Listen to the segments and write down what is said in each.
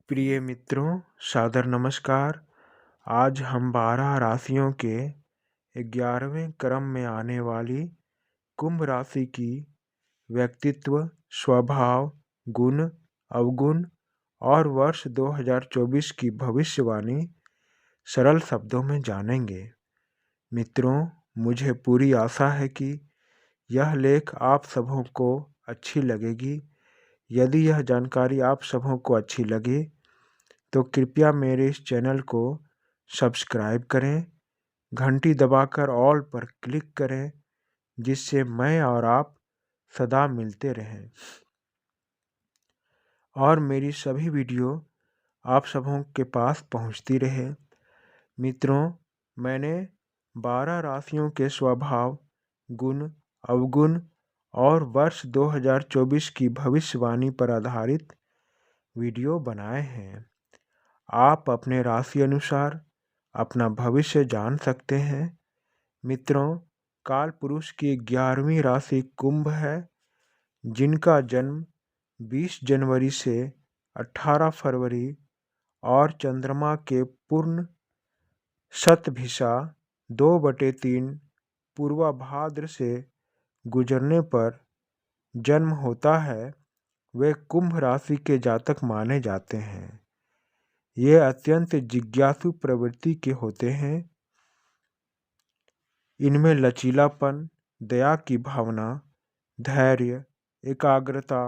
प्रिय मित्रों, सादर नमस्कार। आज हम 12 राशियों के 11वें क्रम में आने वाली कुंभ राशि की व्यक्तित्व, स्वभाव, गुण, अवगुण और वर्ष 2024 की भविष्यवाणी सरल शब्दों में जानेंगे। मित्रों, मुझे पूरी आशा है कि यह लेख आप सबों को अच्छी लगेगी। यदि यह जानकारी आप सबों को अच्छी लगे तो कृपया मेरे इस चैनल को सब्सक्राइब करें, घंटी दबाकर ऑल पर क्लिक करें, जिससे मैं और आप सदा मिलते रहें और मेरी सभी वीडियो आप सबों के पास पहुंचती रहे। मित्रों, मैंने 12 राशियों के स्वभाव, गुण, अवगुण और वर्ष 2024 की भविष्यवाणी पर आधारित वीडियो बनाए हैं। आप अपने राशि अनुसार अपना भविष्य जान सकते हैं। मित्रों, काल पुरुष की 11वीं राशि कुंभ है, जिनका जन्म 20 जनवरी से 18 फरवरी और चंद्रमा के पूर्ण शतभिषा 2/3 पूर्वाभाद्र से गुजरने पर जन्म होता है। वे कुंभ राशि के जातक माने जाते हैं। ये अत्यंत जिज्ञासु प्रवृत्ति के होते हैं। इनमें लचीलापन, दया की भावना, धैर्य, एकाग्रता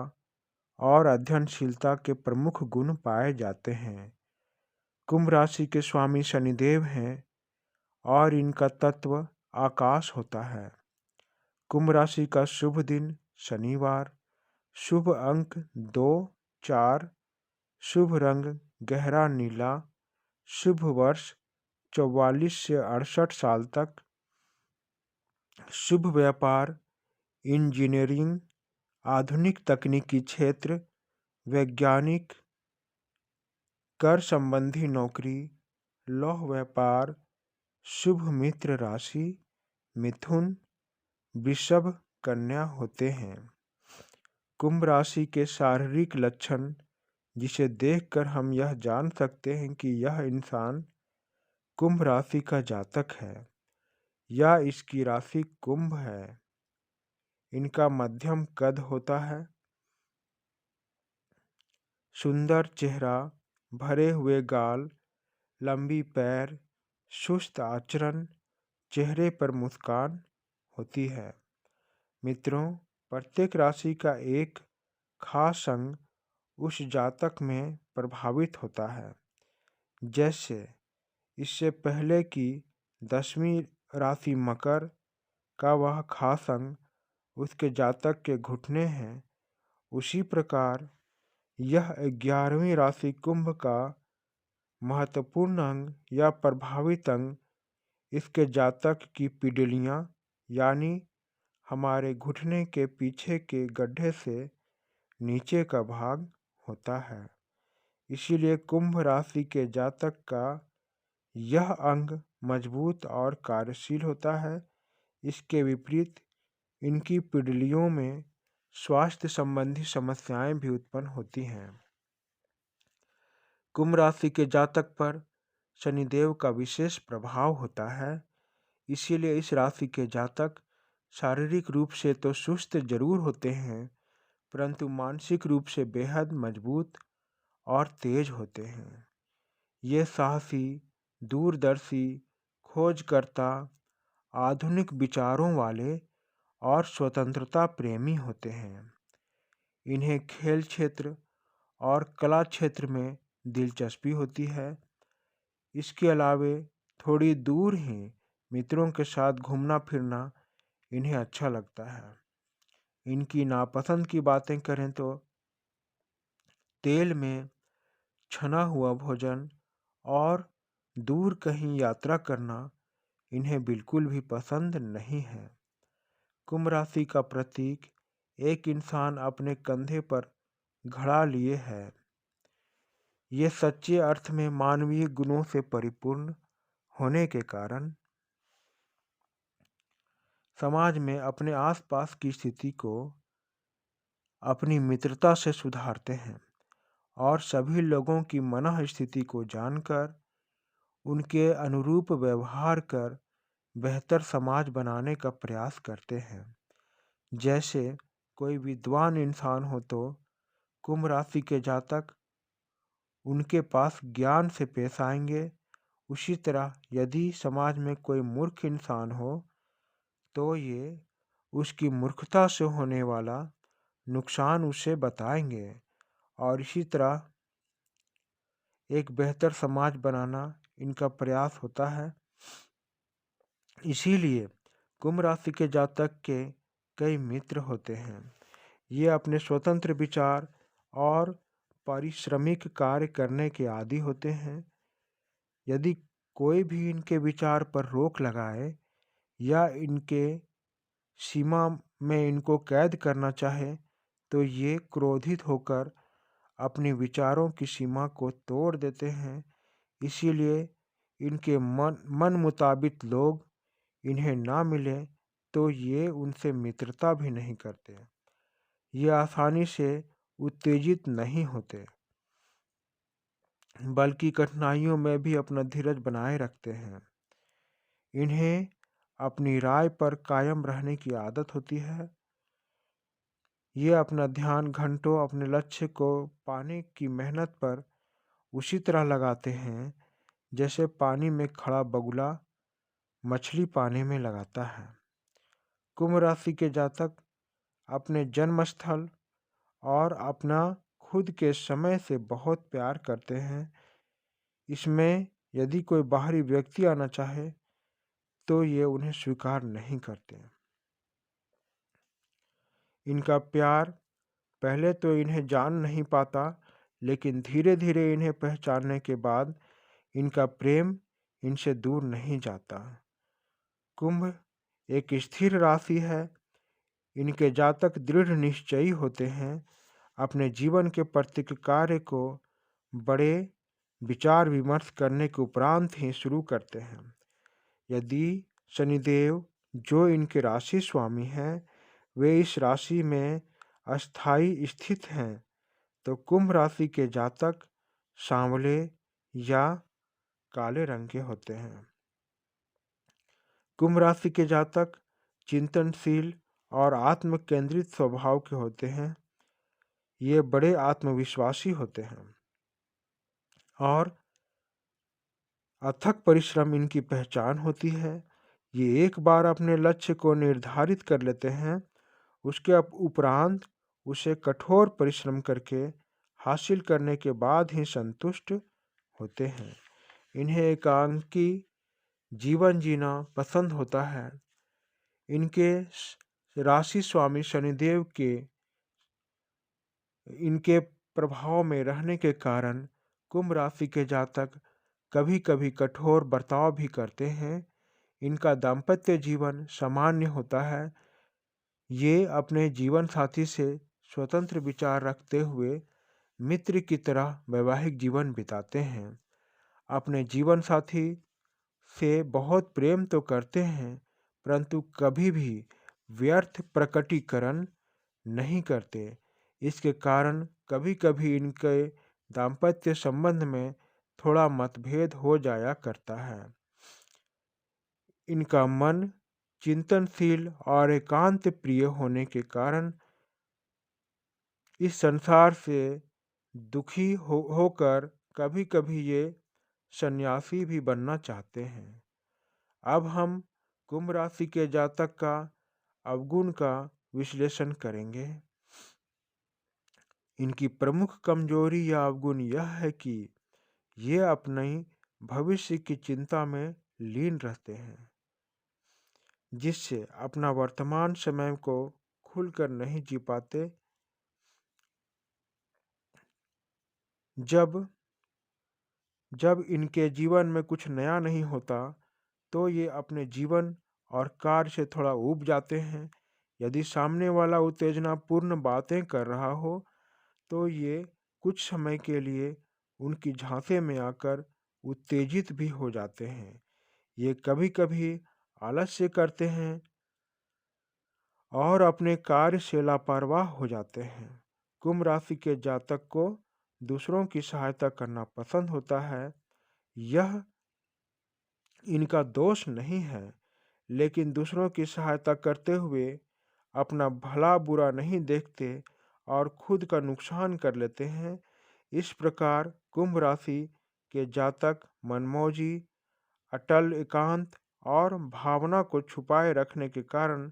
और अध्ययनशीलता के प्रमुख गुण पाए जाते हैं। कुंभ राशि के स्वामी शनिदेव हैं और इनका तत्व आकाश होता है। कुंभ राशि का शुभ दिन शनिवार। शुभ अंक 2, 4। शुभ रंग गहरा नीला। शुभ वर्ष 44 से 68 साल तक। शुभ व्यापार इंजीनियरिंग, आधुनिक तकनीकी क्षेत्र, वैज्ञानिक, कर संबंधी नौकरी, लौह व्यापार। शुभ मित्र राशि मिथुन, वृषभ, कन्या होते हैं। कुंभ राशि के शारीरिक लक्षण, जिसे देखकर हम यह जान सकते हैं कि यह इंसान कुंभ राशि का जातक है या इसकी राशि कुंभ है। इनका मध्यम कद होता है, सुंदर चेहरा, भरे हुए गाल, लंबी पैर, सुस्त आचरण, चेहरे पर मुस्कान होती है। मित्रों, प्रत्येक राशि का एक खास अंग उस जातक में प्रभावित होता है। जैसे इससे पहले कि 10वीं राशि मकर का वह खास अंग उसके जातक के घुटने हैं, उसी प्रकार यह 11वीं राशि कुंभ का महत्वपूर्ण अंग या प्रभावित अंग इसके जातक की पिंडलियाँ यानी हमारे घुटने के पीछे के गड्ढे से नीचे का भाग होता है। इसीलिए कुंभ राशि के जातक का यह अंग मजबूत और कार्यशील होता है। इसके विपरीत इनकी पिंडलियों में स्वास्थ्य संबंधी समस्याएं भी उत्पन्न होती हैं। कुंभ राशि के जातक पर शनिदेव का विशेष प्रभाव होता है। इसीलिए इस राशि के जातक शारीरिक रूप से तो सुस्त जरूर होते हैं, परंतु मानसिक रूप से बेहद मजबूत और तेज होते हैं। ये साहसी, दूरदर्शी, खोजकर्ता, आधुनिक विचारों वाले और स्वतंत्रता प्रेमी होते हैं। इन्हें खेल क्षेत्र और कला क्षेत्र में दिलचस्पी होती है। इसके अलावे थोड़ी दूर ही मित्रों के साथ घूमना फिरना इन्हें अच्छा लगता है। इनकी नापसंद की बातें करें तो तेल में छना हुआ भोजन और दूर कहीं यात्रा करना इन्हें बिल्कुल भी पसंद नहीं है। कुंभ राशि का प्रतीक एक इंसान अपने कंधे पर घड़ा लिए है। ये सच्चे अर्थ में मानवीय गुणों से परिपूर्ण होने के कारण समाज में अपने आसपास की स्थिति को अपनी मित्रता से सुधारते हैं और सभी लोगों की मनः स्थिति को जानकर उनके अनुरूप व्यवहार कर बेहतर समाज बनाने का प्रयास करते हैं। जैसे कोई विद्वान इंसान हो तो कुंभ राशि के जातक उनके पास ज्ञान से पेश आएंगे। उसी तरह यदि समाज में कोई मूर्ख इंसान हो तो ये उसकी मूर्खता से होने वाला नुकसान उसे बताएंगे और इसी तरह एक बेहतर समाज बनाना इनका प्रयास होता है। इसीलिए कुंभ राशि के जातक के कई मित्र होते हैं। ये अपने स्वतंत्र विचार और पारिश्रमिक कार्य करने के आदी होते हैं। यदि कोई भी इनके विचार पर रोक लगाए या इनके सीमा में इनको कैद करना चाहे तो ये क्रोधित होकर अपने विचारों की सीमा को तोड़ देते हैं। इसीलिए इनके मन मुताबिक लोग इन्हें ना मिले तो ये उनसे मित्रता भी नहीं करते। ये आसानी से उत्तेजित नहीं होते बल्कि कठिनाइयों में भी अपना धीरज बनाए रखते हैं। इन्हें अपनी राय पर कायम रहने की आदत होती है। ये अपना ध्यान घंटों अपने लक्ष्य को पाने की मेहनत पर उसी तरह लगाते हैं जैसे पानी में खड़ा बगुला मछली पानी में लगाता है। कुंभ राशि के जातक अपने जन्म स्थल और अपना खुद के समय से बहुत प्यार करते हैं। इसमें यदि कोई बाहरी व्यक्ति आना चाहे तो ये उन्हें स्वीकार नहीं करते। इनका प्यार पहले तो इन्हें जान नहीं पाता, लेकिन धीरे धीरे इन्हें पहचानने के बाद इनका प्रेम इनसे दूर नहीं जाता। कुंभ एक स्थिर राशि है। इनके जातक दृढ़ निश्चयी होते हैं। अपने जीवन के प्रत्येक कार्य को बड़े विचार विमर्श करने के उपरांत ही शुरू करते हैं। यदि शनिदेव जो इनके राशि स्वामी हैं वे इस राशि में अस्थाई स्थित हैं तो कुंभ राशि के जातक सांवले या काले रंग के होते हैं। कुंभ राशि के जातक चिंतनशील और आत्म केंद्रित स्वभाव के होते हैं। ये बड़े आत्मविश्वासी होते हैं और अथक परिश्रम इनकी पहचान होती है। ये एक बार अपने लक्ष्य को निर्धारित कर लेते हैं, उसके उपरांत उसे कठोर परिश्रम करके हासिल करने के बाद ही संतुष्ट होते हैं। इन्हें एकांकी जीवन जीना पसंद होता है। इनके राशि स्वामी शनिदेव के इनके प्रभाव में रहने के कारण कुंभ राशि के जातक कभी कभी कठोर बर्ताव भी करते हैं। इनका दाम्पत्य जीवन सामान्य होता है। ये अपने जीवन साथी से स्वतंत्र विचार रखते हुए मित्र की तरह वैवाहिक जीवन बिताते हैं। अपने जीवन साथी से बहुत प्रेम तो करते हैं परंतु कभी भी व्यर्थ प्रकटीकरण नहीं करते। इसके कारण कभी कभी इनके दाम्पत्य संबंध में थोड़ा मतभेद हो जाया करता है। इनका मन चिंतनशील और एकांत प्रिय होने के कारण इस संसार से दुखी होकर कभी कभी ये सन्यासी भी बनना चाहते हैं। अब हम कुंभ राशि के जातक का अवगुण का विश्लेषण करेंगे। इनकी प्रमुख कमजोरी या अवगुण यह है कि ये अपनी भविष्य की चिंता में लीन रहते हैं, जिससे अपना वर्तमान समय को खुलकर नहीं जी पाते। जब इनके जीवन में कुछ नया नहीं होता तो ये अपने जीवन और कार्य से थोड़ा ऊब जाते हैं। यदि सामने वाला उत्तेजनापूर्ण बातें कर रहा हो तो ये कुछ समय के लिए उनकी झांसे में आकर उत्तेजित भी हो जाते हैं। ये कभी कभी आलस्य करते हैं और अपने कार्य से लापरवाह हो जाते हैं। कुंभ राशि के जातक को दूसरों की सहायता करना पसंद होता है। यह इनका दोष नहीं है, लेकिन दूसरों की सहायता करते हुए अपना भला बुरा नहीं देखते और खुद का नुकसान कर लेते हैं। इस प्रकार कुंभ राशि के जातक मनमौजी, अटल एकांत और भावना को छुपाए रखने के कारण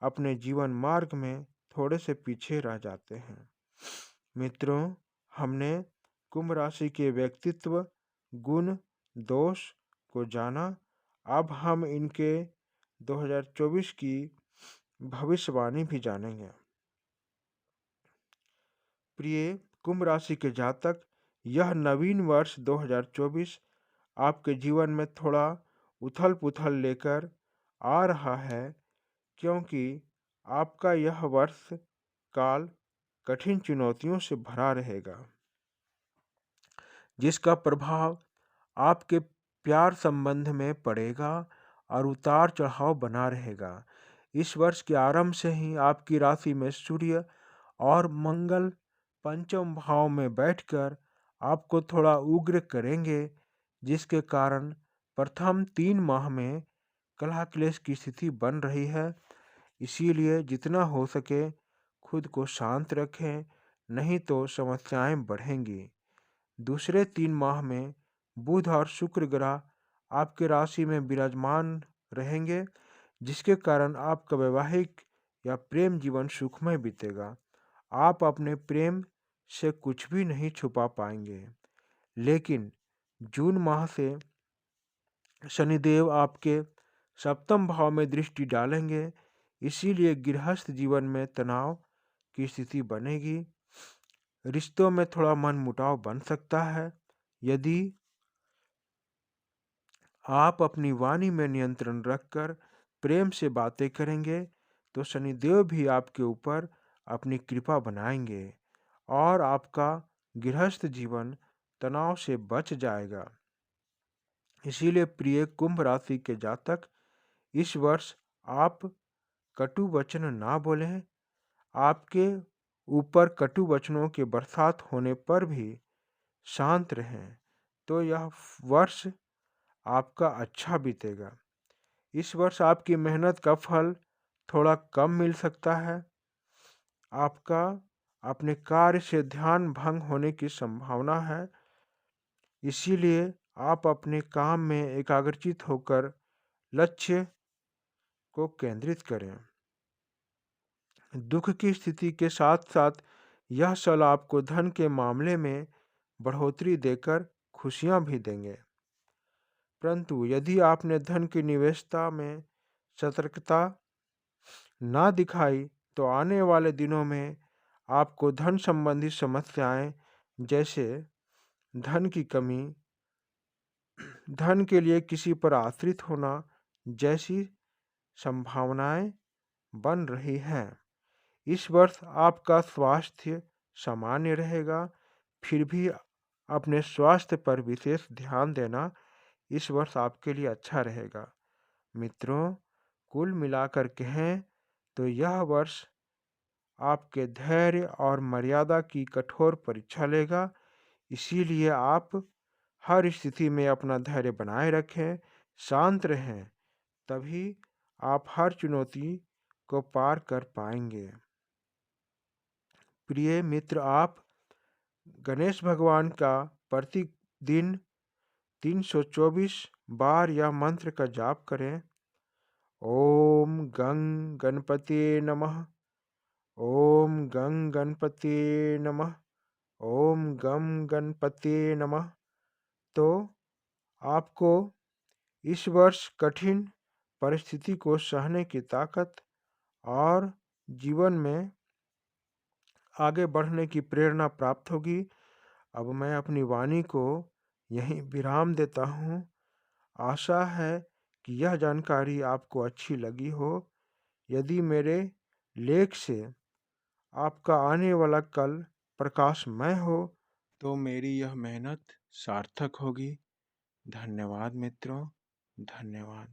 अपने जीवन मार्ग में थोड़े से पीछे रह जाते हैं। मित्रों, हमने कुंभ राशि के व्यक्तित्व, गुण, दोष को जाना। अब हम इनके 2024 की भविष्यवाणी भी जानेंगे। प्रिय कुंभ राशि के जातक, यह नवीन वर्ष 2024 आपके जीवन में थोड़ा उथल-पुथल लेकर आ रहा है, क्योंकि आपका यह वर्ष काल कठिन चुनौतियों से भरा रहेगा, जिसका प्रभाव आपके प्यार संबंध में पड़ेगा और उतार चढ़ाव बना रहेगा। इस वर्ष के आरंभ से ही आपकी राशि में सूर्य और मंगल पंचम भाव में बैठकर आपको थोड़ा उग्र करेंगे, जिसके कारण प्रथम 3 माह में कलह क्लेश की स्थिति बन रही है। इसीलिए जितना हो सके खुद को शांत रखें, नहीं तो समस्याएं बढ़ेंगी। दूसरे 3 माह में बुध और शुक्र ग्रह आपके राशि में विराजमान रहेंगे, जिसके कारण आपका वैवाहिक या प्रेम जीवन सुखमय बीतेगा। आप अपने प्रेम से कुछ भी नहीं छुपा पाएंगे। लेकिन जून माह से शनिदेव आपके सप्तम भाव में दृष्टि डालेंगे, इसीलिए गृहस्थ जीवन में तनाव की स्थिति बनेगी। रिश्तों में थोड़ा मनमुटाव बन सकता है। यदि आप अपनी वाणी में नियंत्रण रखकर प्रेम से बातें करेंगे, तो शनिदेव भी आपके ऊपर अपनी कृपा बनाएंगे और आपका गृहस्थ जीवन तनाव से बच जाएगा। इसीलिए प्रिय कुंभ राशि के जातक, इस वर्ष आप कटु वचन ना बोलें। आपके ऊपर कटु वचनों के बरसात होने पर भी शांत रहें, तो यह वर्ष आपका अच्छा बीतेगा। इस वर्ष आपकी मेहनत का फल थोड़ा कम मिल सकता है। आपका अपने कार्य से ध्यान भंग होने की संभावना है। इसीलिए आप अपने काम में एकाग्रचित होकर लक्ष्य को केंद्रित करें। दुख की स्थिति के साथ साथ यह साल आपको धन के मामले में बढ़ोतरी देकर खुशियां भी देंगे। परंतु यदि आपने धन की निवेशता में सतर्कता ना दिखाई, तो आने वाले दिनों में आपको धन संबंधी समस्याएं, जैसे धन की कमी, धन के लिए किसी पर आश्रित होना जैसी संभावनाएं बन रही हैं। इस वर्ष आपका स्वास्थ्य सामान्य रहेगा, फिर भी अपने स्वास्थ्य पर विशेष ध्यान देना इस वर्ष आपके लिए अच्छा रहेगा। मित्रों, कुल मिलाकर कहें तो यह वर्ष आपके धैर्य और मर्यादा की कठोर परीक्षा लेगा। इसीलिए आप हर स्थिति में अपना धैर्य बनाए रखें, शांत रहें, तभी आप हर चुनौती को पार कर पाएंगे। प्रिय मित्र, आप गणेश भगवान का प्रतिदिन 324 बार यह मंत्र का जाप करें। ओम गं गणपतिये नमः। ओम गं गणपतिये नमः। ओम गं गणपतिये नमः। तो आपको इस वर्ष कठिन परिस्थिति को सहने की ताकत और जीवन में आगे बढ़ने की प्रेरणा प्राप्त होगी। अब मैं अपनी वाणी को यहीं विराम देता हूँ। आशा है कि यह जानकारी आपको अच्छी लगी हो। यदि मेरे लेख से आपका आने वाला कल प्रकाशमय हो, तो मेरी यह मेहनत सार्थक होगी। धन्यवाद मित्रों, धन्यवाद।